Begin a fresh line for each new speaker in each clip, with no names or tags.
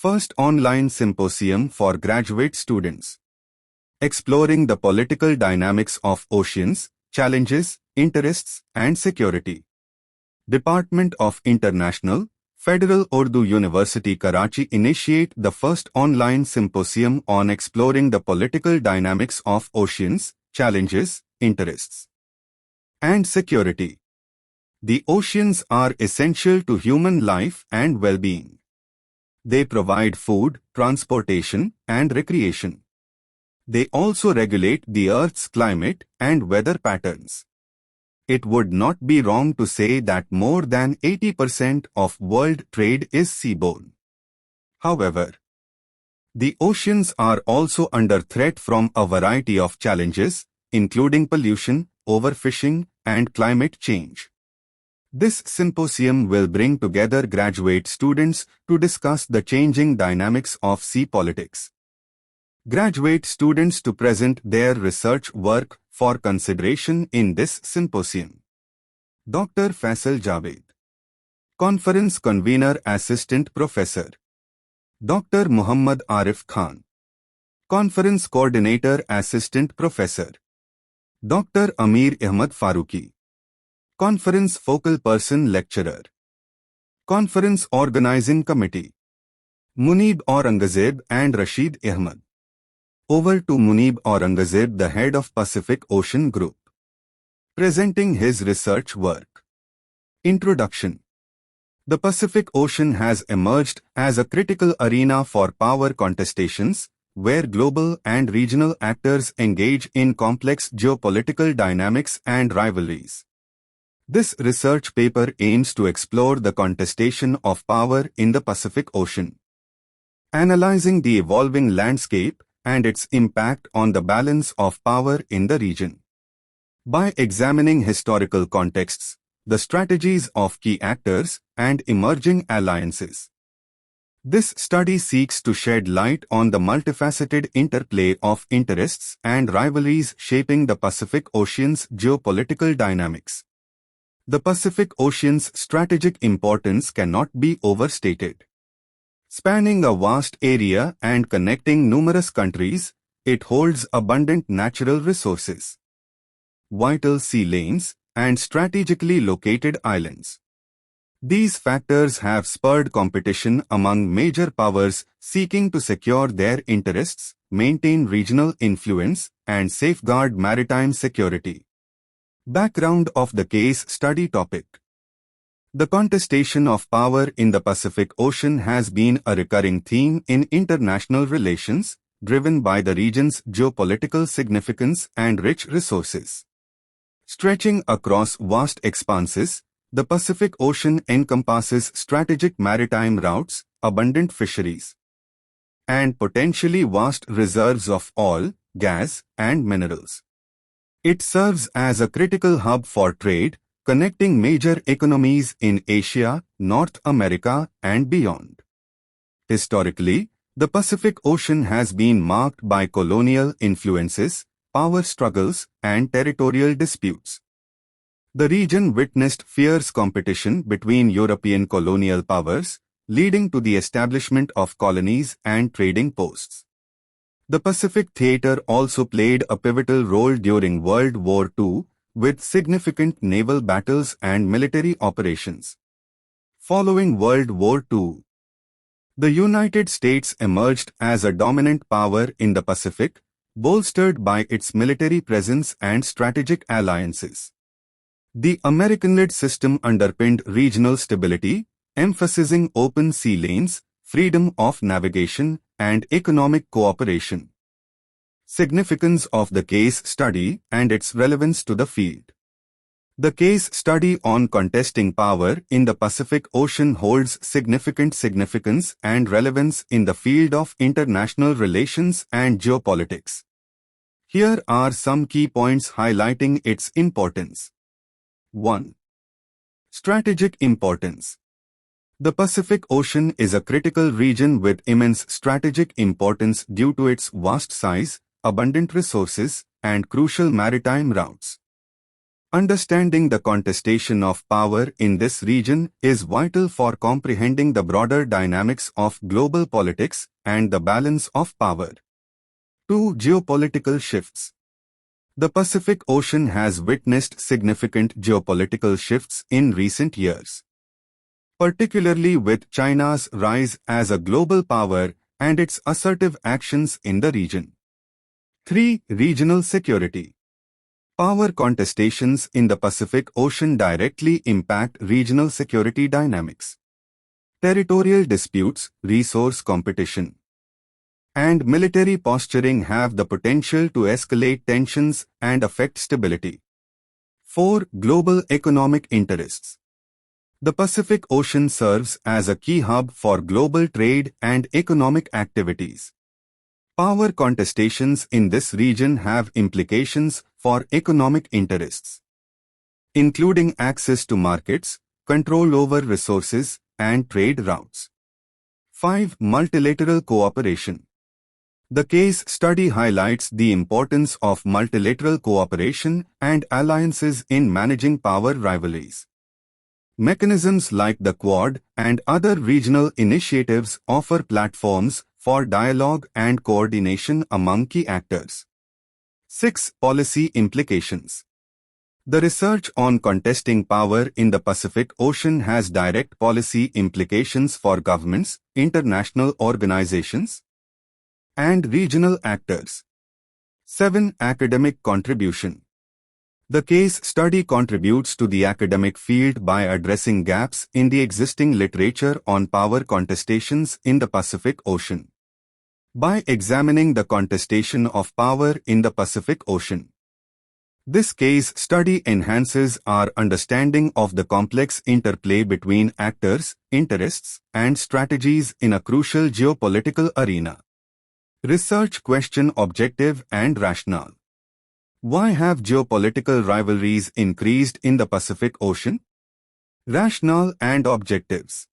First online symposium for graduate students. Exploring the political dynamics of oceans, challenges, interests, and security. Department of International, Federal Urdu University Karachi initiate the first online symposium on exploring the political dynamics of oceans, challenges, interests, and security. The oceans are essential to human life and well-being. They provide food, transportation, and recreation. They also regulate the Earth's climate and weather patterns. It would not be wrong to say that more than 80% of world trade is seaborne. However, the oceans are also under threat from a variety of challenges, including pollution, overfishing, and climate change. This symposium will bring together graduate students to discuss the changing dynamics of sea politics. Graduate students to present their research work for consideration in this symposium. Dr. Faisal Javed, Conference Convener Assistant Professor. Dr. Muhammad Arif Khan, Conference Coordinator Assistant Professor. Dr. Amir Ahmad Farooqi, Conference Focal Person Lecturer. Conference Organizing Committee. Muneeb Aurangzeb and Rashid Ahmad. Over to Muneeb Aurangzeb, the head of Pacific Ocean Group, presenting his research work. Introduction. The Pacific Ocean has emerged as a critical arena for power contestations, where global and regional actors engage in complex geopolitical dynamics and rivalries. This research paper aims to explore the contestation of power in the Pacific Ocean, analyzing the evolving landscape and its impact on the balance of power in the region. By examining historical contexts, the strategies of key actors, and emerging alliances, this study seeks to shed light on the multifaceted interplay of interests and rivalries shaping the Pacific Ocean's geopolitical dynamics. The Pacific Ocean's strategic importance cannot be overstated. Spanning a vast area and connecting numerous countries, it holds abundant natural resources, vital sea lanes, and strategically located islands. These factors have spurred competition among major powers seeking to secure their interests, maintain regional influence, and safeguard maritime security. Background of the case study topic. The contestation of power in the Pacific Ocean has been a recurring theme in international relations, driven by the region's geopolitical significance and rich resources. Stretching across vast expanses, the Pacific Ocean encompasses strategic maritime routes, abundant fisheries, and potentially vast reserves of oil, gas, and minerals. It serves as a critical hub for trade, connecting major economies in Asia, North America, and beyond. Historically, the Pacific Ocean has been marked by colonial influences, power struggles, and territorial disputes. The region witnessed fierce competition between European colonial powers, leading to the establishment of colonies and trading posts. The Pacific Theater also played a pivotal role during World War II, with significant naval battles and military operations. Following World War II, the United States emerged as a dominant power in the Pacific, bolstered by its military presence and strategic alliances. The American-led system underpinned regional stability, emphasizing open sea lanes, freedom of navigation, and economic cooperation. Significance of the case study and its relevance to the field. The case study on contesting power in the Pacific Ocean holds significant significance and relevance in the field of international relations and geopolitics. Here are some key points highlighting its importance. 1. Strategic importance. The Pacific Ocean is a critical region with immense strategic importance due to its vast size, abundant resources, and crucial maritime routes. Understanding the contestation of power in this region is vital for comprehending the broader dynamics of global politics and the balance of power. 2. Geopolitical shifts. The Pacific Ocean has witnessed significant geopolitical shifts in recent years, particularly with China's rise as a global power and its assertive actions in the region. 3. Regional security. Power contestations in the Pacific Ocean directly impact regional security dynamics. Territorial disputes, resource competition, and military posturing have the potential to escalate tensions and affect stability. 4. Global economic interests. The Pacific Ocean serves as a key hub for global trade and economic activities. Power contestations in this region have implications for economic interests, including access to markets, control over resources, and trade routes. 5. Multilateral cooperation. The case study highlights the importance of multilateral cooperation and alliances in managing power rivalries. Mechanisms like the Quad and other regional initiatives offer platforms for dialogue and coordination among key actors. 6. Policy implications. The research on contesting power in the Pacific Ocean has direct policy implications for governments, international organizations, and regional actors. 7. Academic contribution. The case study contributes to the academic field by addressing gaps in the existing literature on power contestations in the Pacific Ocean. By examining the contestation of power in the Pacific Ocean, this case study enhances our understanding of the complex interplay between actors, interests, and strategies in a crucial geopolitical arena. Research question: objective and rationale. Why have geopolitical rivalries increased in the Pacific Ocean? Rationale and objectives.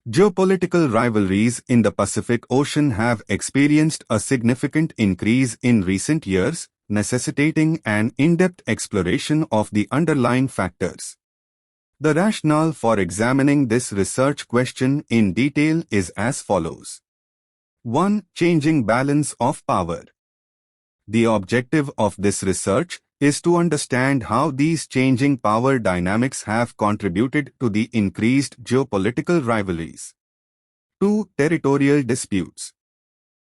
Geopolitical rivalries in the Pacific Ocean have experienced a significant increase in recent years, necessitating an in-depth exploration of the underlying factors. The rationale for examining this research question in detail is as follows. 1. Changing balance of power. The objective of this research is to understand how these changing power dynamics have contributed to the increased geopolitical rivalries. 2. Territorial disputes.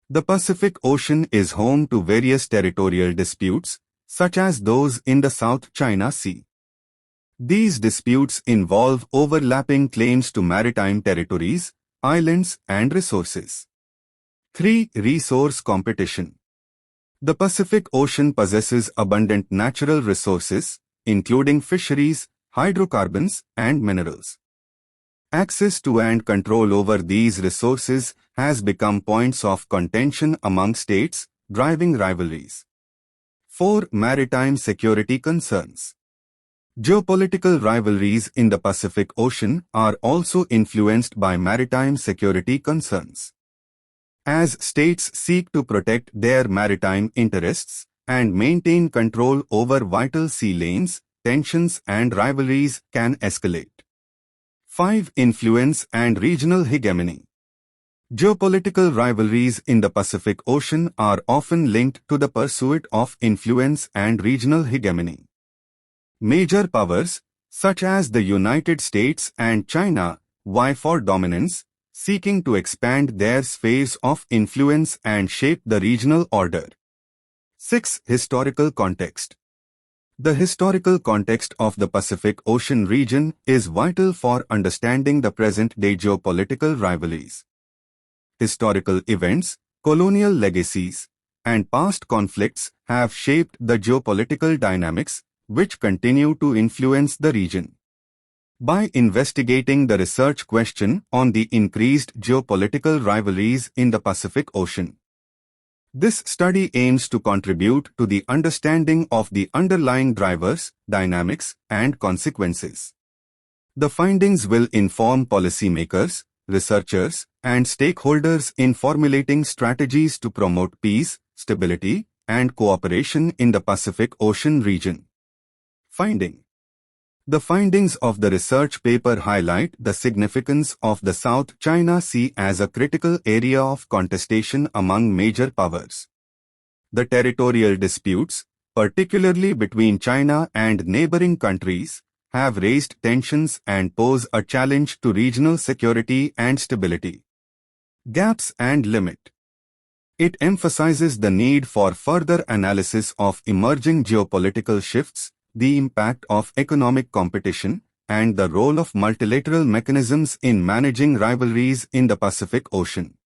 The Pacific Ocean is home to various territorial disputes, such as those in the South China Sea. These disputes involve overlapping claims to maritime territories, islands, and resources. 3. Resource competition. The Pacific Ocean possesses abundant natural resources, including fisheries, hydrocarbons, and minerals. Access to and control over these resources has become points of contention among states, driving rivalries. 4. Maritime security concerns. Geopolitical rivalries in the Pacific Ocean are also influenced by maritime security concerns. As states seek to protect their maritime interests and maintain control over vital sea lanes, tensions and rivalries can escalate. 5. Influence and regional hegemony. Geopolitical rivalries in the Pacific Ocean are often linked to the pursuit of influence and regional hegemony. Major powers, such as the United States and China, vie for dominance, seeking to expand their spheres of influence and shape the regional order. 6. Historical context. The historical context of the Pacific Ocean region is vital for understanding the present-day geopolitical rivalries. Historical events, colonial legacies, and past conflicts have shaped the geopolitical dynamics, which continue to influence the region. By investigating the research question on the increased geopolitical rivalries in the Pacific Ocean, this study aims to contribute to the understanding of the underlying drivers, dynamics, and consequences. The findings will inform policymakers, researchers, and stakeholders in formulating strategies to promote peace, stability, and cooperation in the Pacific Ocean region. Finding. The findings of the research paper highlight the significance of the South China Sea as a critical area of contestation among major powers. The territorial disputes, particularly between China and neighboring countries, have raised tensions and pose a challenge to regional security and stability. Gaps and limit. It emphasizes the need for further analysis of emerging geopolitical shifts, the impact of economic competition, and the role of multilateral mechanisms in managing rivalries in the Pacific Ocean.